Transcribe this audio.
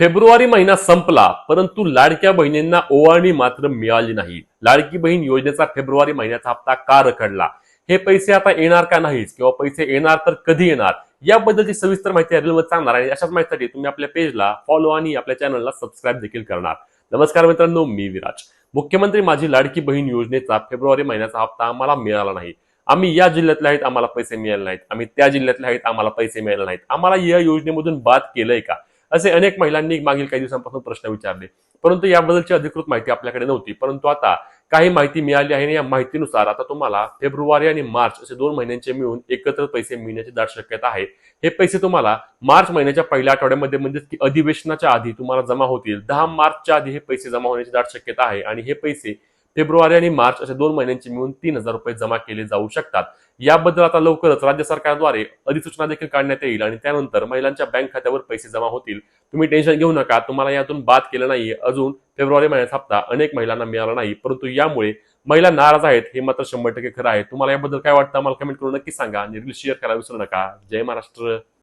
February महिना संपला, परंतु लाडक्या बहिणींना ओवाळणी मात्र मिळाली नाही. लाडकी बहीण योजनेचा फेब्रुवारी महिन्याचा हप्ता का रखडला? हे पैसे आता येणार का नाहीच, किंवा पैसे येणार तर कधी येणार, याबद्दलची सविस्तर माहिती या व्हिडिओमध्ये सांगणार. आणि अशाच माहितीसाठी तुम्ही आपल्या पेजला फॉलो आणि आपल्या चॅनलला सबस्क्राईब देखील करणार. नमस्कार मित्रांनो, मी विराज. मुख्यमंत्री माझी लाडकी बहीण योजनेचा फेब्रुवारी महिन्याचा हप्ता आम्हाला मिळाला नाही. आम्ही या जिल्ह्यातले आहेत, आम्हाला पैसे मिळाले नाहीत. आम्ही त्या जिल्ह्यातले आहेत, आम्हाला पैसे मिळाले नाहीत. आम्हाला या योजनेमधून बाद केलंय का, असे अनेक महिलांनी मागील काही दिवसांपासून प्रश्न विचारले. परंतु याबद्दलची अधिकृत माहिती आपल्याकडे नव्हती. परंतु आता काही माहिती मिळाली आहे आणि या माहितीनुसार आता तुम्हाला फेब्रुवारी आणि मार्च असे 2 महिन्यांचे मिळून एकत्र पैसे मिळण्याची दाट शक्यता आहे. हे पैसे तुम्हाला मार्च महिन्याच्या पहिल्या आठवड्यामध्ये, म्हणजेच की अधिवेशनाच्या आधी तुम्हाला जमा होतील. 10 मार्चच्या आधी हे पैसे जमा होण्याची दाट शक्यता आहे आणि हे पैसे फेब्रुवारी आणि मार्च असे 2 महिन्यांचे मिळून 3,000 रुपये जमा केले जाऊ शकतात. याबद्दल आता लवकरच राज्य सरकारद्वारे अधिसूचना देखील काढण्यात येईल आणि त्यानंतर महिलांच्या बँक खात्यावर पैसे जमा होतील. तुम्ही टेन्शन घेऊ नका, तुम्हाला यातून बाद केलं नाहीये. अजून फेब्रुवारी महिन्याचा हप्ता अनेक महिलांना मिळाला नाही, परंतु यामुळे महिला नाराज आहेत, हे मात्र 100% खरं आहे. तुम्हाला याबद्दल काय वाटतं, मला कमेंट करून नक्की सांगा आणि रील शेअर करायला विसरू नका. जय महाराष्ट्र.